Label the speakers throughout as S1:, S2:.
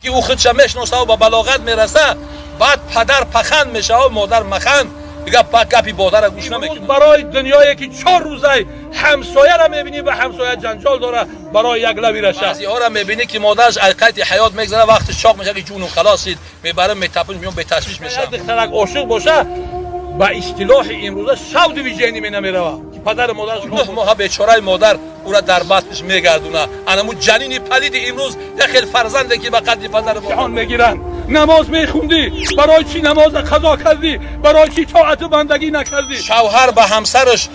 S1: که او خودش میشناسه و به بلاغت میرسه، بعد پدر پخند میشه و مادر مخند، دیگه گپی مادر را گوش نمیکنه. برای دنیایی که 4 روزه همسایه را میبینی و همسایه جنجال داره برای یک لبی رشه. بعضی ها را میبینی که مادرش حقیقت حیات میگذره، وقت شاق میشه که جون خلاصید میبره میتپون میون به تشویش میشه. دخترک عاشق باشه با اصطلاح امروزه شود ویژنی نمیره که پدر مادرش 9 ماه بیچاره مادر او را در بطنش میگردونه. انمو جنین پلید امروز یک خیل فرزنده که به قدر پدر مادر میگیرن. نماز میخوندی، برای چی نماز قضا کردی؟ برای چی طاعت بندگی نکردی؟ شوهر به همسرش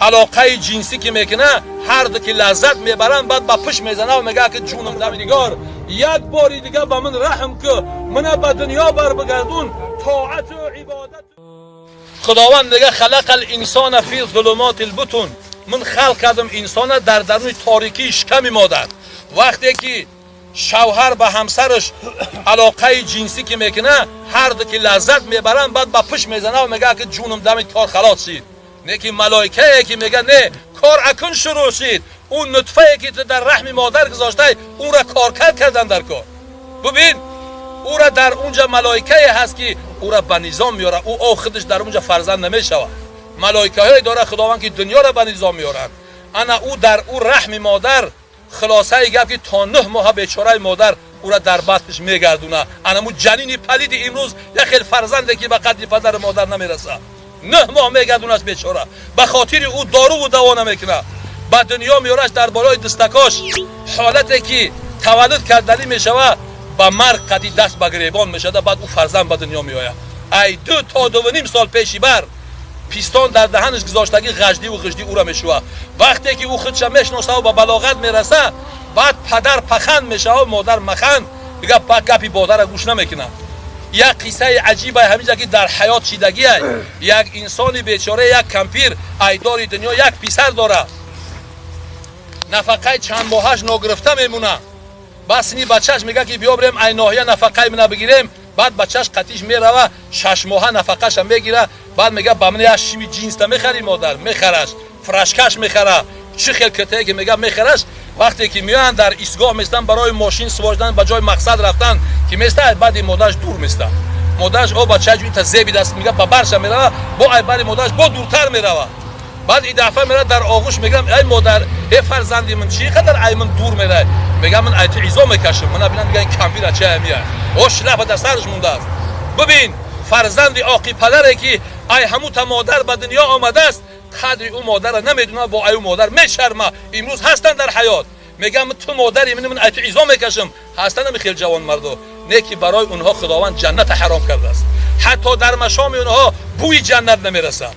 S1: علاقه جنسی که میکنه، هر دو که لذت میبرن، بعد با پش میزنه و میگه که جونم دمیدگار یک باری دیگه با من رحم که من به دنیا بر بگردون طاعت و عبادت. خداوند میگه خلق الانسان فی ظلمات البطن، من خلق کردم انسان در درون تاریکی شکم مادر. وقتی که شوهر به همسرش علاقه جنسی که میکنه، هر دو که لذت میبرن، بعد با پش میزنه و میگه که جونم دم کار خلاص شید. نه که ملائکه که میگه نه کار اکن شروع شید، اون نطفه که در رحم مادر گذاشته اون را کارکرد کردن در کار. ببین او را در اونجا ملائکه هست که او را به نظام میاره، او خودش در اونجا فرزند نمیشوه. ملائکه های داره خداوند که دنیا را به نظام میارن. انا او در او رحم مادر خلاصه گفت که تا 9 ماه بیچاره مادر او را در بطنش میگردونه. انمو جنین پلید امروز یک خیل فرزنده که به قدر پدر مادر نمیرسه، 9 ماه میگردونه از بیچاره. به خاطر او دارو و دوا نمیکنه، به دنیا میارش در بالای دستکاش. حالتی که تولد کردنی میشوه با مرگ قدی دست به گریبان میشه، بعد او فرزند به دنیا میآید. ای 2 تا 2.5 سال پیشی بر پیستان در دهنش گذاشتگی غجدی و غجدی او را میشوه. وقتی که او خودش میشناسه و به بلاغت میرسه، بعد پدر پخند میشه و مادر مخند، دیگه گپی مادر را گوش نمیکنه. یک قصه عجیبه همینجا که در حیات چیدگیه. یک انسان بیچاره، یک کمپیر ایدار دنیا، یک پسر داره، نفقه چند ماهش ناگرفته میمونه. بس این بچهش میگه که بیا بریم ای ناحیه نفقه منو بگیریم. بعد بچهش قطیش میروه 6 ماه نفقهش میگیره. بعد میگه با من شیمی جینس میخری مادر، میخرش فرشکش میخره، چه خیل کته که میگه میخرش. وقتی که میان در ایستگاه میستن برای ماشین سوار به جای مقصد رفتن که میسته، بعد مادرش دور میسته. مادرش او بچه جو تا زیبی دست میگه با برش میره، با ای بر مادرش با دورتر میره. بعد این دفعه میره در آغوش میگم ای مادر ای فرزندی من چی قدر ای من دور میره؟ میگم من ایت عیزا میکشم. من ببینم میگن کمبیر چه امیه او شلپ در سرش مونده است. ببین فرزندی عاقل پدری که ای همون تا مادر به دنیا آمده است، قدر او مادر را نمیدونه، با ای مادر میشرمه. امروز هستن در حیات، میگم تو مادری من ایت عیزا میکشم، هستن خیلی جوان مردو. نه که برای اونها خداوند جنت حرام کرده است، حتی در مشام اونها بوی جنت نمیرسه.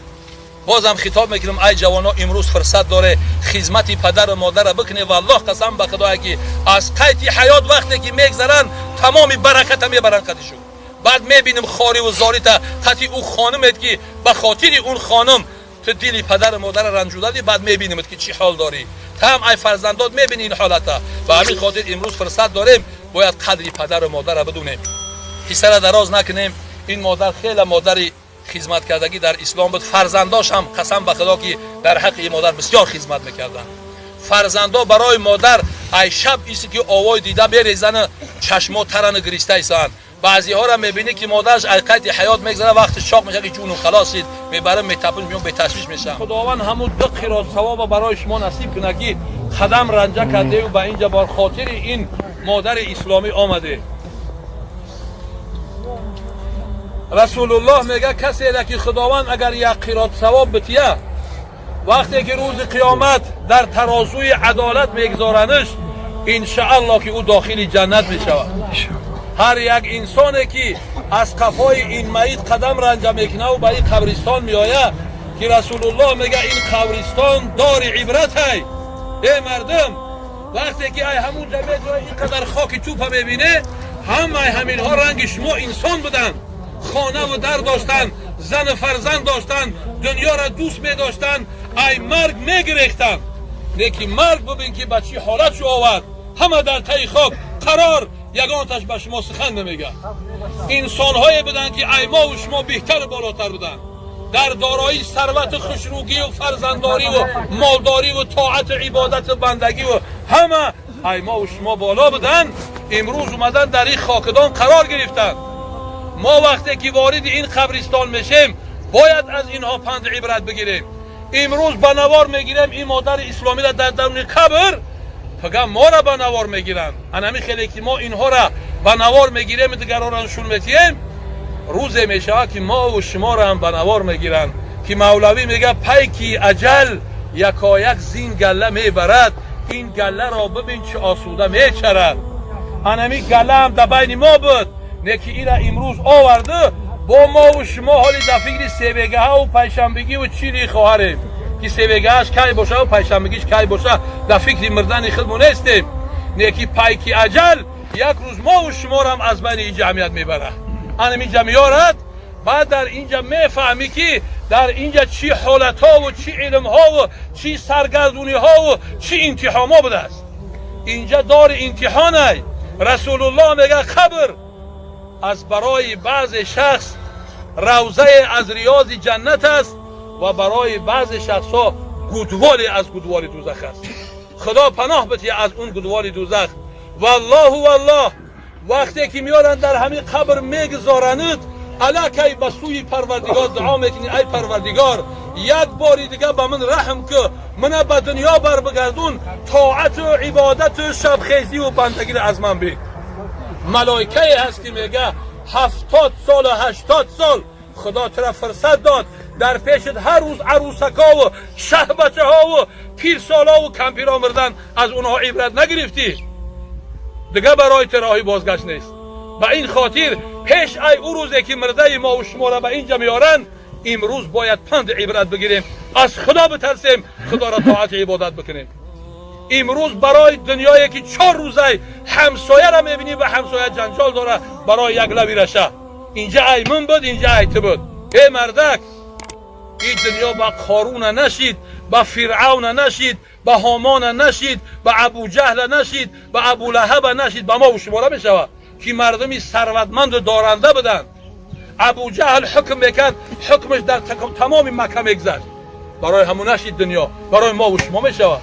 S1: بازم خطاب میکنم ای جوانا، امروز فرصت داره خدمت پدر و مادر را بکنه. والله قسم به خدای که از قید حیات وقتی که میگذرن تمام برکت میبرن قدشو. بعد میبینیم خاری و زاری تا قطعی او خانمت که به خاطر اون خانم تو دل پدر و مادر رنجوده دی، بعد میبینیم که چی حال داری. هم ای فرزندات میبینی این حالتا. به همین خاطر امروز فرصت داریم باید قدر پدر و مادر را بدونیم، سر دراز نکنیم. این مادر خیلی مادری خدمت کردگی در اسلام بود. فرزنداش هم قسم به خدا که در حق این مادر بسیار خدمت میکردن. فرزندا برای مادر ای شب ایستی که آوای دیده بریزن چشما ترن گریسته ایسان. بعضی ها را میبینی که مادرش حقیقت حیات میگذره، وقت شاق میشه که جون خلاصید میبره میتپون میون به تشویش میشن. خداوند همون 2 قیراط ثواب برای شما نصیب کنه که قدم رنجه کرده و به اینجا بار خاطر این مادر اسلامی آمده. رسول الله میگه کسی که خداوند اگر 1 قیراط ثواب بتیه، وقتی که روز قیامت در ترازوی عدالت میگذارنش، ان شاء الله که او داخل جنت میشود. هر یک انسانی که از قفای این میت قدم رنجه میکنه و به این قبرستان میآید که رسول الله میگه این قبرستان دار عبرت ای مردم. وقتی که ای همون جمعیت اینقدر خاک توپ میبینه، همه همین ها رنگ شما انسان بودن، خانه و در داشتن، زن و فرزند داشتن، دنیا را دوست می داشتن، ای مرگ می گریختن. لیکن مرگ ببین که به چی حالت شو آورد، همه در تای خاک قرار، یگانتش به شما سخن نمیگه. انسان هایی بودن که ای ما و شما بهتر بالاتر بودن، در دارایی ثروت خوشروگی و فرزندداری و مالداری و طاعت عبادت و بندگی و همه ای ما و شما بالا بودن، امروز اومدن در این خاکدان قرار گرفتن. ما وقتی که وارد این قبرستان میشیم باید از اینها پند عبرت بگیریم. امروز به نوار میگیریم این مادر اسلامی را در درون قبر، فقط ما را به نوار میگیرن. انمی خیلی که ما اینها را به نوار میگیریم دیگران را نشون میدیم، روز میشه که ما و شما را هم به نوار میگیرن. که مولوی میگه پیکی اجل یکایک زین گله میبرد، این گله را ببین چه آسوده میچرد. انمی گله هم در بین ما بود، نه که این را امروز آورده با ما و شما حالی در فکر سیبگه ها و پیشنبگی و چیلی خواهریم که سیبگه هاش کی باشه و پیشنبگیش کی باشه، در فکر مردن خودمون نیستیم. نه که پیکی اجل یک روز ما و شما را هم از بین این جمعیت میبره. انمی جمعیت بعد در اینجا میفهمی که در اینجا چی حالت ها و چی علم ها و چی سرگردونی ها و چی امتحان ها بوده است. اینجا دار امتحانه. رسول الله میگه قبر از برای بعض شخص روضه از ریاض جنت است و برای بعض شخص ها گودوالی از گودوال دوزخ است. خدا پناه بده از اون گودوال دوزخ. والله وقتی که میارن در همین قبر میگذارند، علاکی به سوی پروردگار دعا میکنی ای پروردگار یک باری دیگه به من رحم که من به دنیا بر بگردون، طاعت و عبادت و شبخیزی و بندگی از من بید. ملائکه هست که میگه 70 سال و 80 سال خدا ترا فرصت داد در پیشت هر روز عروسکا و شه بچه ها و پیر سالا و کمپیرا مردن، از اونها عبرت نگرفتی؟ دیگه برای راهی بازگشت نیست. به این خاطر پیش ای او روزی که مرده ما و شما را به اینجا میارن، امروز باید پند عبرت بگیریم، از خدا بترسیم، خدا را طاعت عبادت بکنیم. امروز برای دنیایی که 4 روزه همسایه را میبینی و همسایه جنجال داره برای یک لبی رشه، اینجا ای من بود، اینجا ای تو بود. ای مردک، این دنیا با قارون نشید، با فرعون نشید، با هامان نشید، با ابو جهل نشید، با ابو لهب نشید، با ما و شما را میشود که مردمی ثروتمند و دارنده بدن. ابو جهل حکم میکرد، حکمش در تمام مکه میگذشت. برای همون نشید دنیا، برای ما و شما میشود.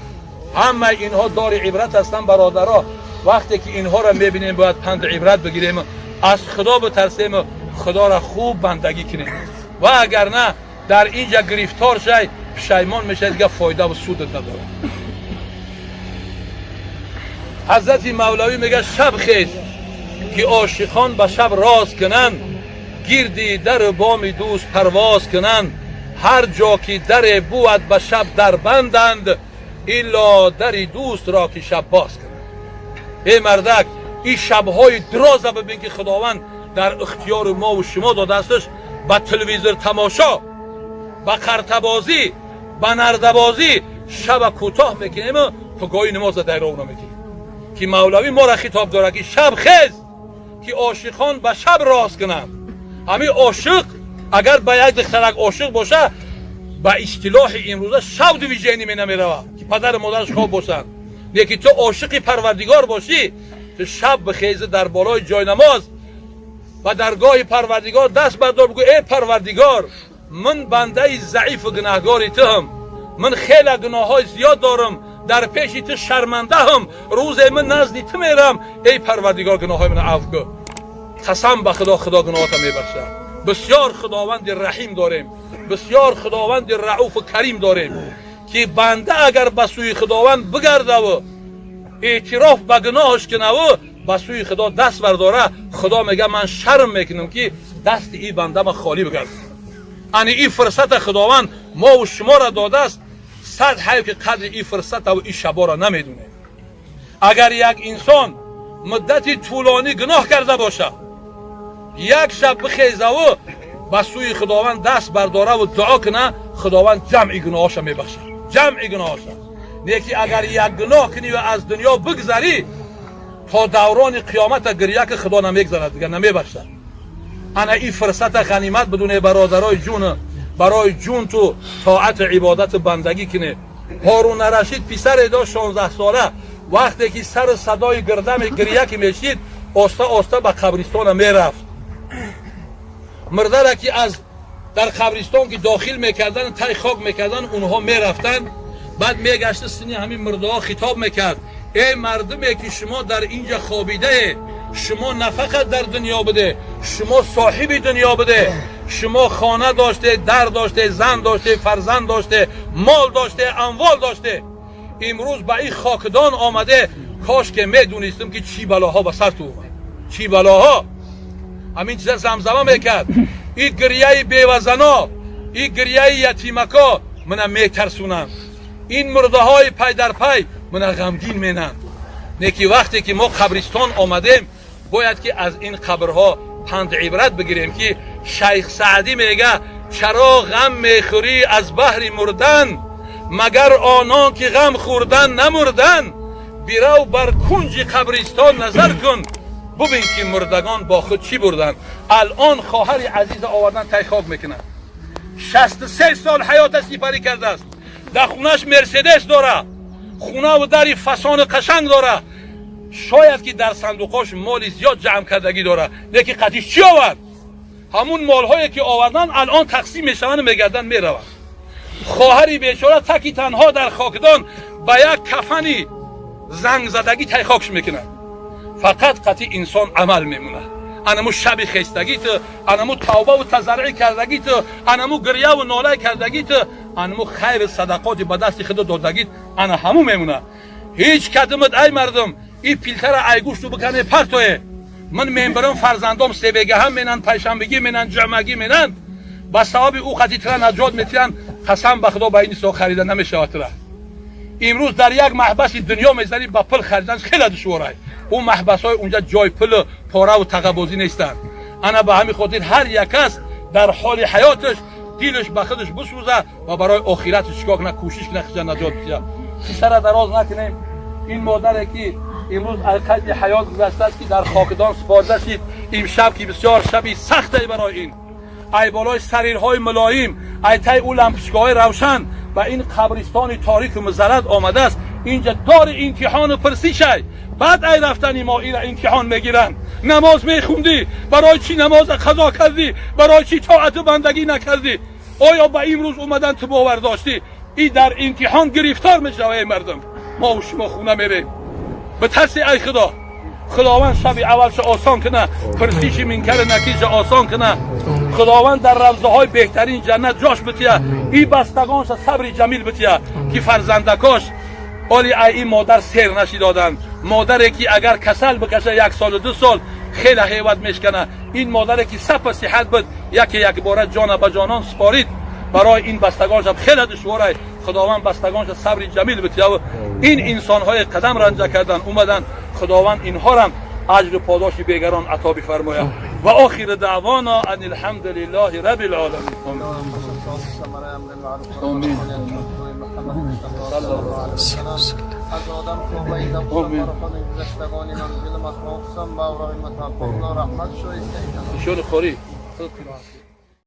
S1: همه اینها دار عبرت هستن برادرها. وقتی که اینها را میبینیم باید پند عبرت بگیریم، از خدا بترسیم، خدا را خوب بندگی کنیم و اگر نه در اینجا گرفتار شای پشیمان میشه، دیگه فایده و سودت نداره. حضرت مولوی میگه شب خیز که عاشقان به شب راز کنن، گردی در بام دوست پرواز کنن، هر جا که در بود به شب در بندند، الا در دوست را که شب باز کنن. ای مردک، این شبهای دراز ببین که خداوند در اختیار ما و شما داده استش. با تلویزیون تماشا، با قرطبازی، با نردبازی شب کوتاه میکنیم، پگاهی نماز در راه نمیکنیم. که مولوی ما را خطاب داره که شب خیز که عاشقان به شب راز کنند. همین عاشق اگر به یک دخترک عاشق باشه، به اصطلاح امروزه شب ویژه نمیره که پدر مادرش خواب باشن. یکی تو عاشق پروردگار باشی، تو شب بخیز در بالای جای نماز و درگاه پروردگار دست بردار، بگو ای پروردگار، من بنده ضعیف و گناهگاری تو هم، من خیلی گناههای زیاد دارم، در پیش تو شرمنده هم، روز من نزد تو میرم، ای پروردگار گناههای من عفو کن. قسم به خدا، خدا گناهات میبخشه. بسیار خداوند رحیم داریم، بسیار خداوند رؤوف و کریم داریم که بنده اگر به سوی خداوند بگرده و اعتراف به گناهش کنه و به سوی خدا دست برداره، خدا میگه من شرم میکنم که دست این بنده ما خالی بگردم. یعنی این فرصت خداوند ما و شما را داده است. صد حیف که قدر این فرصت و این شبا را نمیدونه. اگر یک انسان مدتی طولانی گناه کرده باشه، یک شب بخیزه و به سوی خداوند دست برداره و دعا کنه، خداوند جمعی گناهاش میبخشه، جمعی گناهاش. نیکی اگر یک گناه کنی و از دنیا بگذری، تا دوران قیامت گریه که خدا نمیگذارد دیگه، نمیبخشه. انا این فرصت غنیمت بدونه برادرای جون، برای جون تو طاعت عبادت بندگی کنه. هارون رشید پسر داشت 16 ساله، وقتی که سر صدای گریه که میشید، آسته آسته به قبرستان میرفت. مرده را که از در قبرستان که داخل میکردن، تای خاک میکردن، اونها میرفتن. بعد میگشت سنی همین مرده ها خطاب میکرد ای مردمی که شما در اینجا خوابیده، شما نه فقط در دنیا بوده، شما صاحب دنیا بوده، شما خانه داشته، در داشته، زن داشته، فرزند داشته، مال داشته، اموال داشته. امروز به این خاکدان آمده، کاش که میدونستم که چی بلاها به سر تو اومد، چی بلاها. همین چیزا زمزمه میکرد. این گریه بیوزنا، این گریه یتیمکا من میترسونم، این مرده های پی در پی من غمگین مینم. نیکی وقتی که ما قبرستان آمدیم باید که از این قبرها پند عبرت بگیریم که شیخ سعدی میگه چرا غم میخوری از بحر مردن، مگر آنان که غم خوردن نمردن. بیرو بر کنج قبرستان نظر کن، ببین که مردگان با خود چی بردن. الان خواهر عزیز آوردن تای خاک میکنن، 63 سال حیات سپری کرده است، در خونش مرسدس داره، خونه و دری فسان قشنگ داره، شاید که در صندوقاش مالی زیاد جمع کردگی داره، لیکن قطعش چی آورد؟ همون مالهایی که آوردن الان تقسیم میشون و میگردن میروند. خواهری بیچاره تکی تنها در خاکدان با یک کفنی زنگ زدگی تای خاکش میکنن. فقط قطعی انسان عمل میمونه. انمو شب خستگی تو، انمو توبه و تضرع کردگی تو، انمو گریه و ناله کردگی تو، انمو خیر صدقات به دست خدا دادگی، انا همو میمونه. هیچ کدومت ای مردم این پیلتر ایگوش رو بکنه پرتوه. من میبرم فرزندام سبگه هم مینن، پیشنبگی مینن، جمعگی مینن، با صاحب او قطعی تر نجات میتین. قسم به خدا با این سو خریدن نمیشه تره. امروز در یک محبس دنیا میذاری با پل خریدن خیلی دشواره. اون محبس های اونجا جای پل پاره و تقبازی نیستن. انا به همین خاطر هر یک کس در حال حیاتش دیلش به خودش بسوزه و برای آخرتش چیکار کنه، کوشش کنه خدا نجات بده. سر دراز نکنیم. این مادر که امروز القید حیات گذشته است که در خاکدان سپرده شد، این شب که بسیار شبی سخته برای این. ای بالای سریرهای ملایم، ای تای او لمپشگاه روشن و این قبرستان تاریک و مزرد آمده است. اینجا دار امتحان پرسیشه. بعد ای رفتنی ما این امتحان میگیرن. نماز میخوندی، برای چی نماز قضا کردی؟ برای چی طاعت و بندگی نکردی؟ آیا با امروز اومدن تو باور داشتی؟ این در امتحان گرفتار میشه. ای مردم، ما و شما خونه میریم به ترس ای خدا. خداوند شب اولش آسان کنه، پرسیش منکر نکیش آسان کنه. خداوند در روضه های بهترین جنت جاش بتیه. این بستگانش صبر جمیل بتیه که فرزندکاش اولی این مادر سیر نشی دادن. مادری که اگر کسل بکشه 1 سال و 2 سال خیلی حیوت میشکنه. این مادری که سپ صحت بود یک باره جان به جانان سپارید، برای این بستگانش خیلی دشواره. خداوند بستگانش صبر جمیل بتیه و این انسان های قدم رنجه کردن اومدن، خداوند اینها را اجر و پاداش بیگران عطا بفرماید. و آخر دعوانا ان الحمد لله رب العالمین. آمین. از آدم توبه و گذشتگان من دل مخموسم با رحمت الله رحمت شوید. شون خوری.